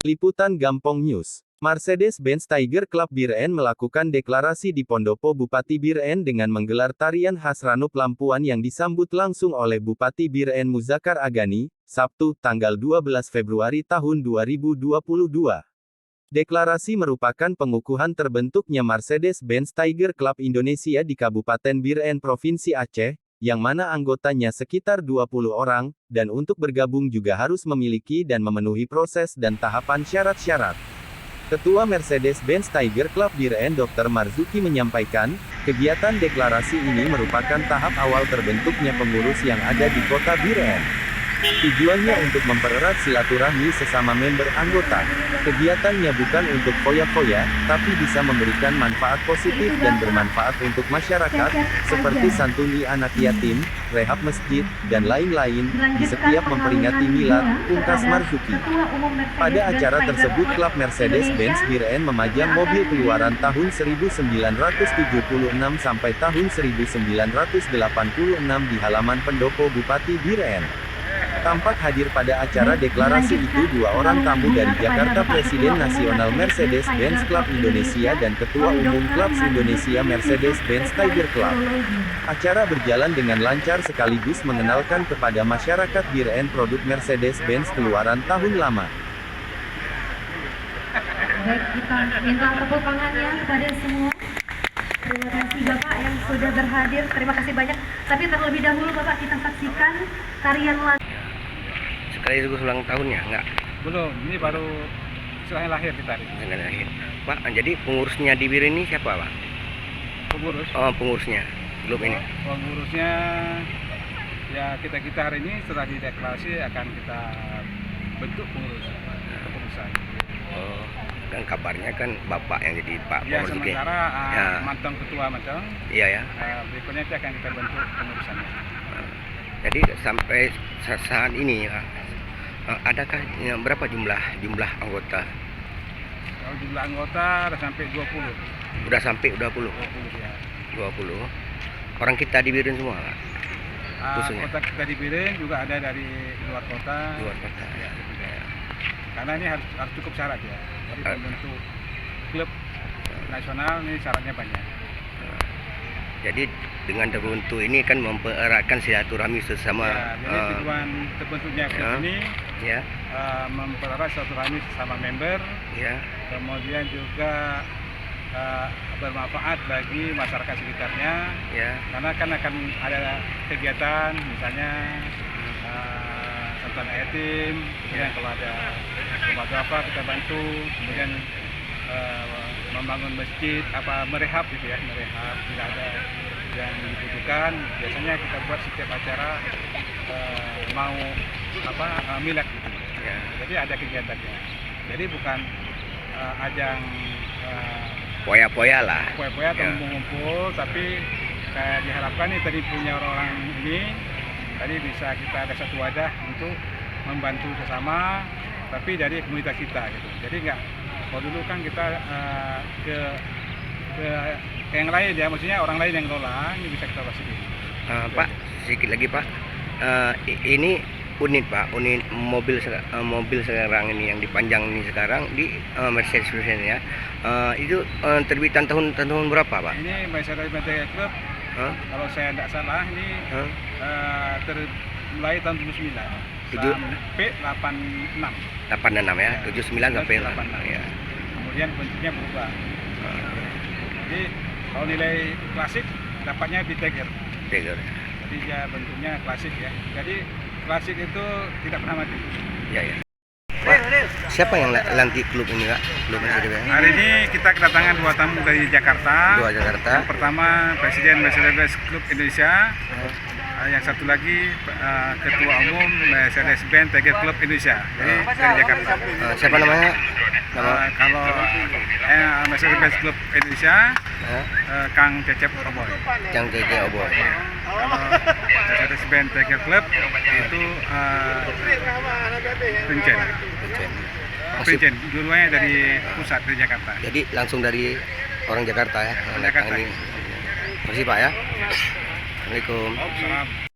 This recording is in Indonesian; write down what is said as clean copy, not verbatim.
Liputan Gampong News. Mercedes-Benz Tiger Club Biren melakukan deklarasi di Pondopo Bupati Biren dengan menggelar tarian khas Ranup Lampuan yang disambut langsung oleh Bupati Biren Muzakar Agani, Sabtu, tanggal 12 Februari tahun 2022. Deklarasi merupakan pengukuhan terbentuknya Mercedes-Benz Tiger Club Indonesia di Kabupaten Biren Provinsi Aceh, yang mana anggotanya sekitar 20 orang, dan untuk bergabung juga harus memiliki dan memenuhi proses dan tahapan syarat-syarat. Ketua Mercedes-Benz Tiger Club Biren Dr. Marzuki menyampaikan, kegiatan deklarasi ini merupakan tahap awal terbentuknya pengurus yang ada di kota Biren. Tujuannya untuk mempererat silaturahmi sesama member anggota. Kegiatannya bukan untuk foya-foya, tapi bisa memberikan manfaat positif dan bermanfaat untuk masyarakat, seperti santuni anak yatim, rehab masjid, dan lain-lain, di setiap memperingati milad, pungkas Marzuki. Pada acara tersebut klub Mercedes-Benz Biren memajang mobil keluaran tahun 1976 sampai tahun 1986 di halaman pendopo Bupati Biren. Tampak hadir pada acara deklarasi itu dua orang tamu dari Jakarta, Presiden Nasional Mercedes-Benz Club Indonesia dan Ketua Umum Klub Indonesia Mercedes-Benz Tiger Club. Acara berjalan dengan lancar sekaligus mengenalkan kepada masyarakat Biren produk Mercedes-Benz keluaran tahun lama. Baik, kita minta tepuk tangannya kepada semua. Terima kasih Bapak yang sudah berhadir, terima kasih banyak. Tapi terlebih dahulu Bapak kita saksikan tarian lagu. Sekaligus ulang tahunnya, enggak? Belum, ini baru istilahnya lahir ditarik. Lahir. Pak, jadi pengurusnya di Biren ini siapa, Pak? Pengurus? Oh, pengurusnya, klub ini. Pengurusnya, ya kita hari ini setelah dideklarasi akan kita bentuk pengurus, kepengurusan. Oh, dan kabarnya kan Bapak yang jadi Pak Ya, pengurus. sementara Ya. Mantong ketua Mantong. Iya ya. Berikutnya itu akan kita bentuk pengurusannya. Jadi sampai saat ini ya, adakah berapa jumlah anggota? Kalau jumlah anggota ada sampai 20. Udah sampai 20. 20 ya. 20. Orang kita di Biren semua, Pak. Khususnya. Kota kita di Biren juga ada dari luar kota. Luar kota. Ya, karena ini harus cukup syarat ya. Jadi membentuk klub nasional ini syaratnya banyak. Jadi dengan terbentuk ini kan mempereratkan silaturahmi sesama. Ya, jadi tujuan terbentuknya klub ini ya, mempererat silaturahmi sesama member. Ya. Kemudian juga bermanfaat bagi masyarakat sekitarnya. Ya. Karena kan akan ada kegiatan misalnya tentang yatim, kemudian kalau ada rumah apa kita bantu, kemudian membangun masjid, merehab gitu ya, merehab tidak ada yang dibutuhkan. Biasanya kita buat setiap acara mau milad gitu. Ya. Jadi ada kegiatannya. Jadi bukan ajang Poya-poya lah. poya-poya atau Ya. ngumpul, tapi diharapkan nih tadi punya orang ini tadi bisa kita ada satu wadah untuk membantu sesama, tapi dari komunitas kita gitu. Jadi kalau dulu kan kita ke yang lain ya, maksudnya orang lain yang ngelola, ini bisa kita kasih dulu. Pak, sedikit lagi Pak. Ini unit Pak, unit mobil sekarang ini yang dipanjang ini sekarang di Mercedes-Benz ya. Itu terbitan tahun berapa Pak? Ini Mercedes-Benz Tiger Club. Kalau saya tidak salah ini mulai tahun 79 sampai 86. 86 ya, 79 sampai 86 ya. Kemudian bentuknya berubah. Jadi kalau nilai klasik dapatnya di Tiger. Tiger. Jadi dia bentuknya klasik ya. Jadi klasik itu tidak pernah mati. Ya ya. Pak, siapa yang lantik klub ini Pak? Klub Mercedes-Benz? Hari ini kita kedatangan dua tamu dari Jakarta. Dua Jakarta. Yang pertama Presiden Mercedes-Benz Club Indonesia. Yang satu lagi Ketua Umum Mercedes-Benz Tiger Club Indonesia. Jadi dari Jakarta. Siapa namanya? Kalau Mercedes-Benz Club Indonesia, Kang Cecep Oboy. Yang JJ Oboy. Kalau Mercedes-Benz Tiger Club itu Princen. Princen, dulunya dari pusat dari Jakarta. Jadi langsung dari orang Jakarta ya. Jakarta. Ini. Terima kasih Pak ya. Assalamualaikum. Salam.